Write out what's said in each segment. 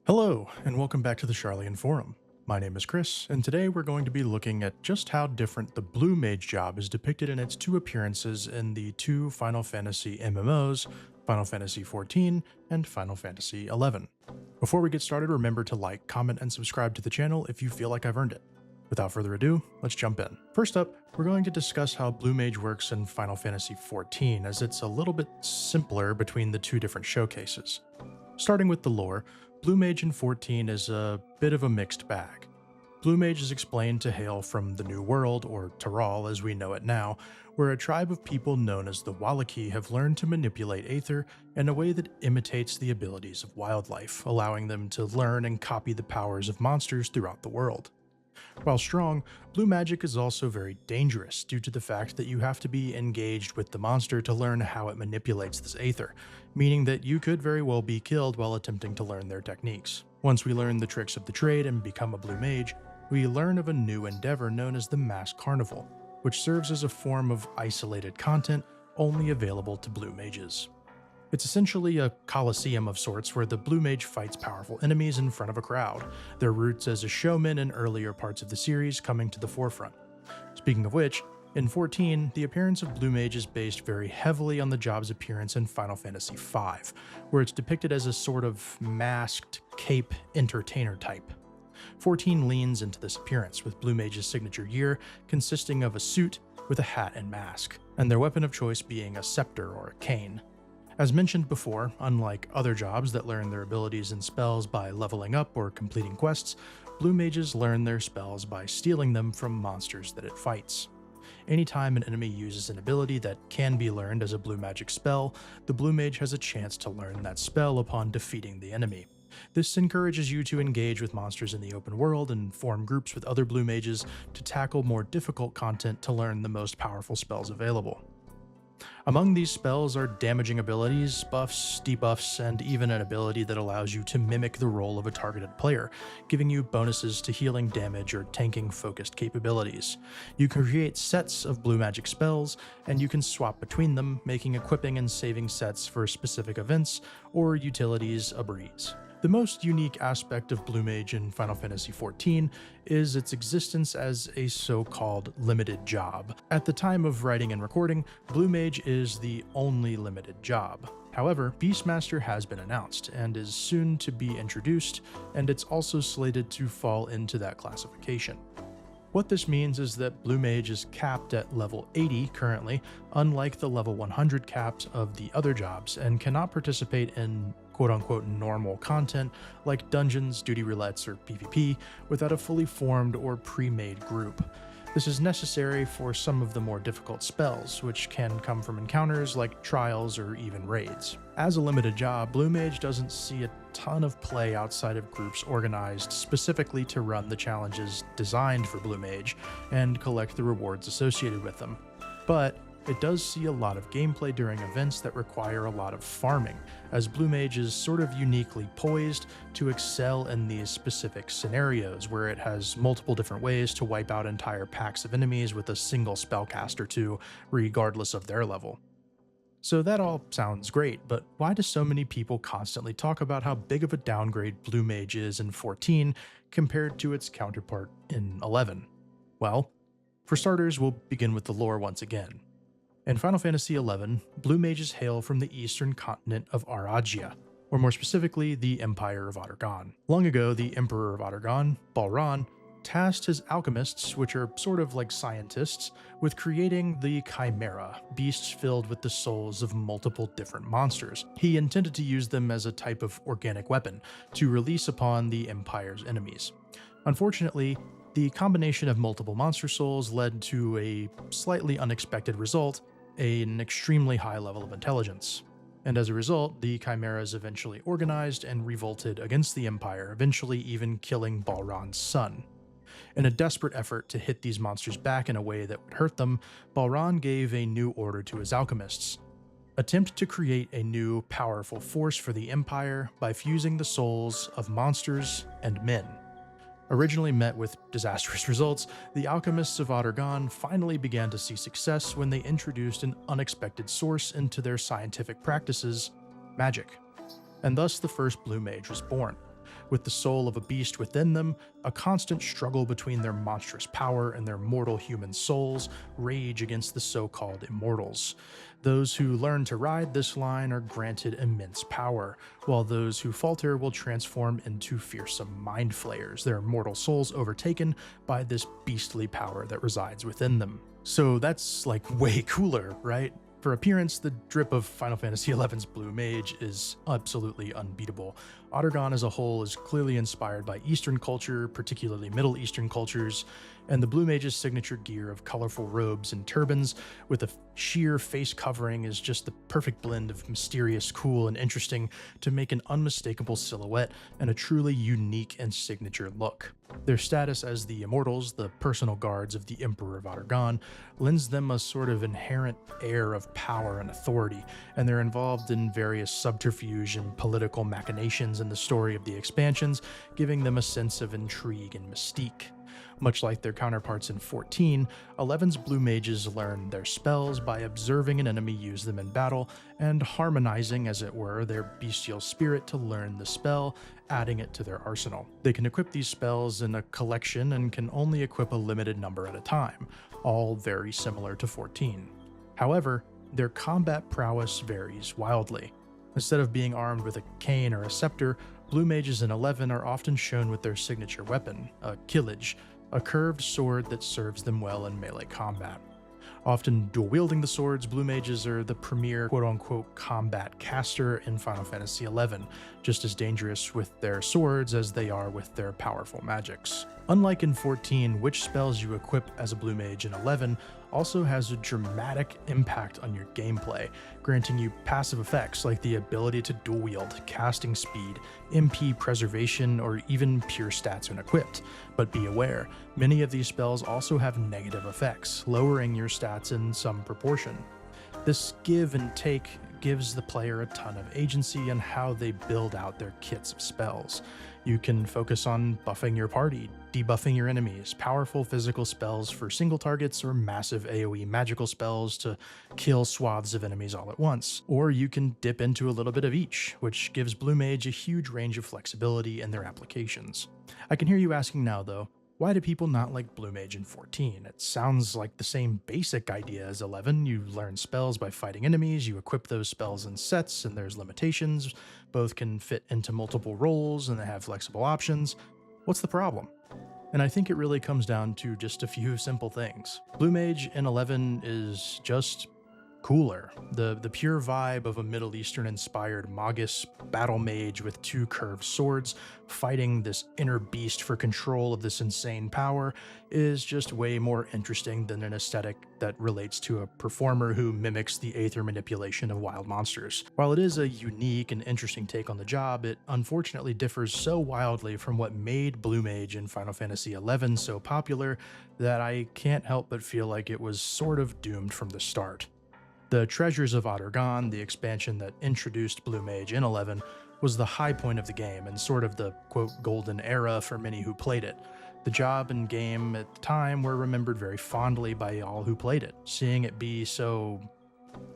Hello, and welcome back to the Charlian Forum. My name is Chris, and today we're going to be looking at just how different the Blue Mage job is depicted in its two appearances in the two Final Fantasy MMOs, Final Fantasy XIV and Final Fantasy XI. Before we get started, remember to like, comment, and subscribe to the channel if you feel like I've earned it. Without further ado, let's jump in. First up, we're going to discuss how Blue Mage works in Final Fantasy XIV, as it's a little bit simpler between the two different showcases. Starting with the lore, Blue Mage in 14 is a bit of a mixed bag. Blue Mage is explained to hail from the New World, or Taral as we know it now, where a tribe of people known as the Wallaki have learned to manipulate Aether in a way that imitates the abilities of wildlife, allowing them to learn and copy the powers of monsters throughout the world. While strong, blue magic is also very dangerous due to the fact that you have to be engaged with the monster to learn how it manipulates this Aether, meaning that you could very well be killed while attempting to learn their techniques. Once we learn the tricks of the trade and become a blue mage, we learn of a new endeavor known as the Mass Carnival, which serves as a form of isolated content only available to blue mages. It's essentially a coliseum of sorts where the Blue Mage fights powerful enemies in front of a crowd, their roots as a showman in earlier parts of the series coming to the forefront. Speaking of which, in 14, the appearance of Blue Mage is based very heavily on the job's appearance in Final Fantasy V, where it's depicted as a sort of masked cape entertainer type. 14 leans into this appearance, with Blue Mage's signature gear consisting of a suit with a hat and mask, and their weapon of choice being a scepter or a cane. As mentioned before, unlike other jobs that learn their abilities and spells by leveling up or completing quests, Blue Mages learn their spells by stealing them from monsters that it fights. Anytime an enemy uses an ability that can be learned as a blue magic spell, the Blue Mage has a chance to learn that spell upon defeating the enemy. This encourages you to engage with monsters in the open world and form groups with other Blue Mages to tackle more difficult content to learn the most powerful spells available. Among these spells are damaging abilities, buffs, debuffs, and even an ability that allows you to mimic the role of a targeted player, giving you bonuses to healing damage or tanking focused capabilities. You can create sets of blue magic spells, and you can swap between them, making equipping and saving sets for specific events or utilities a breeze. The most unique aspect of Blue Mage in Final Fantasy XIV is its existence as a so-called limited job. At the time of writing and recording, Blue Mage is the only limited job. However, Beastmaster has been announced and is soon to be introduced, and it's also slated to fall into that classification. What this means is that Blue Mage is capped at level 80 currently, unlike the level 100 caps of the other jobs, and cannot participate in quote-unquote normal content like dungeons, duty roulettes, or PvP without a fully formed or pre-made group. This is necessary for some of the more difficult spells, which can come from encounters like trials or even raids. As a limited job, Blue Mage doesn't see a ton of play outside of groups organized specifically to run the challenges designed for Blue Mage and collect the rewards associated with them. But it does see a lot of gameplay during events that require a lot of farming, as Blue Mage is sort of uniquely poised to excel in these specific scenarios where it has multiple different ways to wipe out entire packs of enemies with a single spellcast or two, regardless of their level. So that all sounds great, but why do so many people constantly talk about how big of a downgrade Blue Mage is in 14 compared to its counterpart in 11? Well, for starters, we'll begin with the lore once again. In Final Fantasy XI, Blue Mages hail from the eastern continent of Aragia, or more specifically, the Empire of Atargon. Long ago, the Emperor of Atargon, Balran, tasked his alchemists, which are sort of like scientists, with creating the Chimera, beasts filled with the souls of multiple different monsters. He intended to use them as a type of organic weapon to release upon the Empire's enemies. Unfortunately, the combination of multiple monster souls led to a slightly unexpected result, an extremely high level of intelligence. And as a result, the Chimeras eventually organized and revolted against the Empire, eventually even killing Balran's son. In a desperate effort to hit these monsters back in a way that would hurt them, Balran gave a new order to his alchemists: attempt to create a new, powerful force for the Empire by fusing the souls of monsters and men. Originally met with disastrous results, the alchemists of Atargon finally began to see success when they introduced an unexpected source into their scientific practices: magic. And thus the first Blue Mage was born. with the soul of a beast within them, a constant struggle between their monstrous power and their mortal human souls rage against the so-called immortals. Those who learn to ride this line are granted immense power, while those who falter will transform into fearsome mind flayers, their mortal souls overtaken by this beastly power that resides within them. So that's like way cooler, right? For appearance, the drip of Final Fantasy XI's Blue Mage is absolutely unbeatable. Ottergon as a whole is clearly inspired by Eastern culture, particularly Middle Eastern cultures, and the Blue Mage's signature gear of colorful robes and turbans with a sheer face covering is just the perfect blend of mysterious, cool, and interesting to make an unmistakable silhouette and a truly unique and signature look. Their status as the Immortals, the personal guards of the Emperor of Ottergon, lends them a sort of inherent air of power and authority, and they're involved in various subterfuge and political machinations in the story of the expansions, giving them a sense of intrigue and mystique. Much like their counterparts in 14, 11's Blue Mages learn their spells by observing an enemy use them in battle and harmonizing, as it were, their bestial spirit to learn the spell, adding it to their arsenal. They can equip these spells in a collection and can only equip a limited number at a time, all very similar to 14. However, their combat prowess varies wildly. Instead of being armed with a cane or a scepter, Blue Mages in 11 are often shown with their signature weapon, a killage, a curved sword that serves them well in melee combat. Often dual-wielding the swords, Blue Mages are the premier quote-unquote combat caster in Final Fantasy XI, just as dangerous with their swords as they are with their powerful magics. Unlike in 14, which spells you equip as a Blue Mage in 11 also has a dramatic impact on your gameplay, granting you passive effects like the ability to dual wield, casting speed, MP preservation, or even pure stats when equipped. But be aware, many of these spells also have negative effects, lowering your stats in some proportion. This give and take gives the player a ton of agency in how they build out their kits of spells. You can focus on buffing your party, debuffing your enemies, powerful physical spells for single targets, or massive AoE magical spells to kill swaths of enemies all at once. Or you can dip into a little bit of each, which gives Blue Mage a huge range of flexibility in their applications. I can hear you asking now though, why do people not like Blue Mage in 14? It sounds like the same basic idea as 11. You learn spells by fighting enemies, you equip those spells in sets, and there's limitations. Both can fit into multiple roles, and they have flexible options. What's the problem? And I think it really comes down to just a few simple things. Blue Mage in 11 is just cooler. The pure vibe of a Middle Eastern inspired Magus battle mage with two curved swords fighting this inner beast for control of this insane power is just way more interesting than an aesthetic that relates to a performer who mimics the aether manipulation of wild monsters. While it is a unique and interesting take on the job, it unfortunately differs so wildly from what made Blue Mage in Final Fantasy XI so popular that I can't help but feel like it was sort of doomed from the start. The Treasures of Ottergon, the expansion that introduced Blue Mage in 11, was the high point of the game and sort of the, quote, golden era for many who played it. The job and game at the time were remembered very fondly by all who played it. Seeing it be so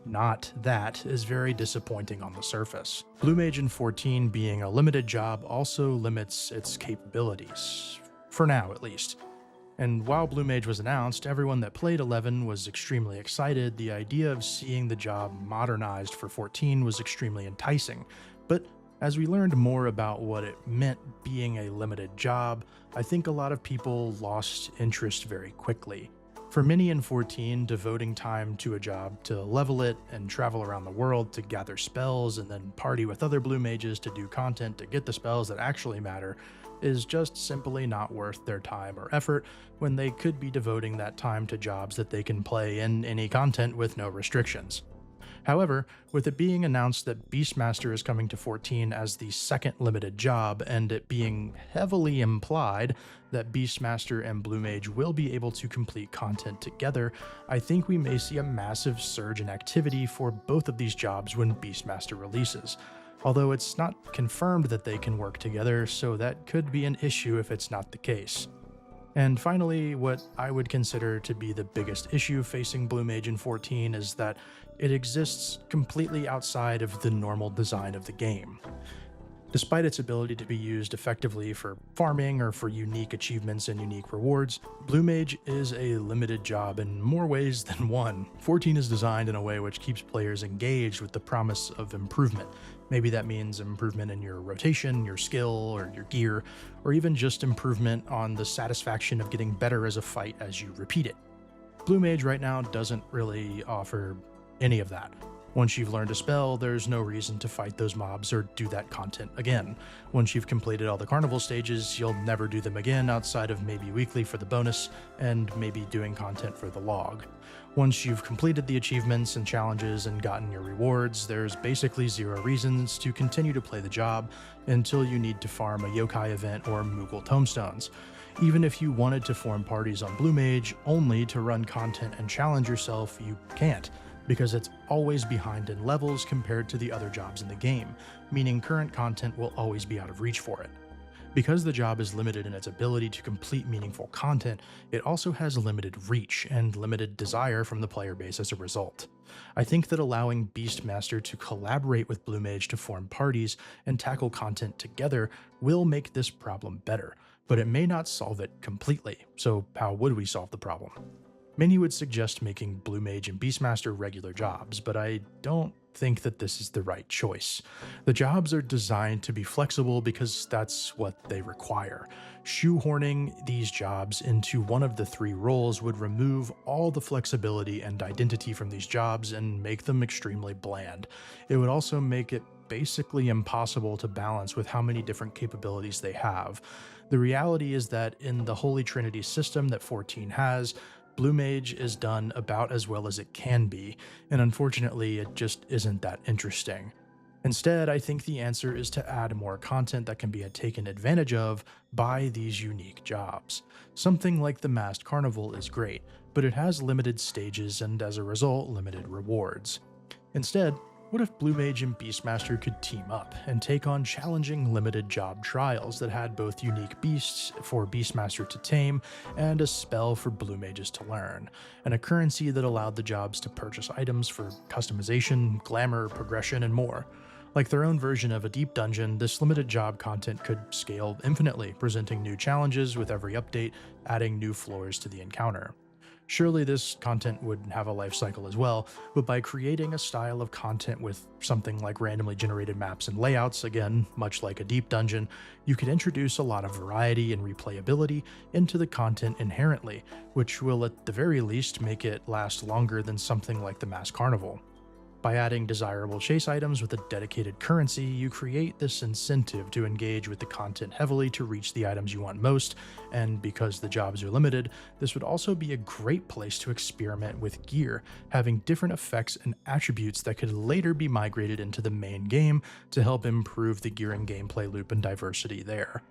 not that is very disappointing on the surface. Blue Mage in 14 being a limited job also limits its capabilities, for now at least. And while Blue Mage was announced, everyone that played 11 was extremely excited. The idea of seeing the job modernized for 14 was extremely enticing. But as we learned more about what it meant being a limited job, I think a lot of people lost interest very quickly. For many in 14, devoting time to a job to level it and travel around the world to gather spells and then party with other Blue Mages to do content to get the spells that actually matter is just simply not worth their time or effort when they could be devoting that time to jobs that they can play in any content with no restrictions. However, with it being announced that Beastmaster is coming to 14 as the second limited job, and it being heavily implied that Beastmaster and Blue Mage will be able to complete content together, I think we may see a massive surge in activity for both of these jobs when Beastmaster releases. Although it's not confirmed that they can work together, so that could be an issue if it's not the case. And finally, what I would consider to be the biggest issue facing Blue Mage in 14 is that it exists completely outside of the normal design of the game. Despite its ability to be used effectively for farming or for unique achievements and unique rewards, Blue Mage is a limited job in more ways than one. 14 is designed in a way which keeps players engaged with the promise of improvement. Maybe that means improvement in your rotation, your skill, or your gear, or even just improvement on the satisfaction of getting better as a fight as you repeat it. Blue Mage right now doesn't really offer any of that. Once you've learned a spell, there's no reason to fight those mobs or do that content again. Once you've completed all the carnival stages, you'll never do them again outside of maybe weekly for the bonus and maybe doing content for the log. Once you've completed the achievements and challenges and gotten your rewards, there's basically zero reasons to continue to play the job until you need to farm a yokai event or Moogle tomestones. Even if you wanted to form parties on Blue Mage only to run content and challenge yourself, you can't, because it's always behind in levels compared to the other jobs in the game, meaning current content will always be out of reach for it. Because the job is limited in its ability to complete meaningful content, it also has limited reach and limited desire from the player base as a result. I think that allowing Beastmaster to collaborate with Blue Mage to form parties and tackle content together will make this problem better, but it may not solve it completely. So how would we solve the problem? Many would suggest making Blue Mage and Beastmaster regular jobs, but I don't think that this is the right choice. The jobs are designed to be flexible because that's what they require. Shoehorning these jobs into one of the three roles would remove all the flexibility and identity from these jobs and make them extremely bland. It would also make it basically impossible to balance with how many different capabilities they have. The reality is that in the Holy Trinity system that 14 has, Blue Mage is done about as well as it can be, and unfortunately it just isn't that interesting. Instead, I think the answer is to add more content that can be taken advantage of by these unique jobs. Something like the Masked Carnival is great, but it has limited stages and as a result limited rewards. Instead, what if Blue Mage and Beastmaster could team up and take on challenging limited job trials that had both unique beasts for Beastmaster to tame and a spell for Blue Mages to learn, and a currency that allowed the jobs to purchase items for customization, glamour, progression, and more. Like their own version of a deep dungeon, this limited job content could scale infinitely, presenting new challenges with every update, adding new floors to the encounter. Surely this content would have a life cycle as well, but by creating a style of content with something like randomly generated maps and layouts, again, much like a deep dungeon, you could introduce a lot of variety and replayability into the content inherently, which will at the very least make it last longer than something like the Masked Carnival. By adding desirable chase items with a dedicated currency, you create this incentive to engage with the content heavily to reach the items you want most, and because the jobs are limited, this would also be a great place to experiment with gear, having different effects and attributes that could later be migrated into the main game to help improve the gear and gameplay loop and diversity there.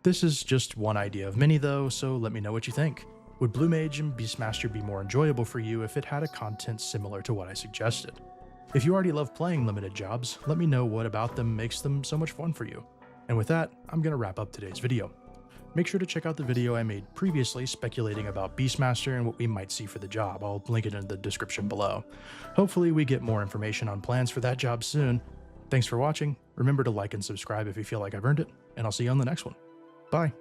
This is just one idea of many though, so let me know what you think. Would Blue Mage and Beastmaster be more enjoyable for you if it had a content similar to what I suggested? If you already love playing limited jobs, let me know what about them makes them so much fun for you. And with that, I'm going to wrap up today's video. Make sure to check out the video I made previously speculating about Beastmaster and what we might see for the job. I'll link it in the description below. Hopefully we get more information on plans for that job soon. Thanks for watching. Remember to like and subscribe if you feel like I've earned it, and I'll see you on the next one. Bye.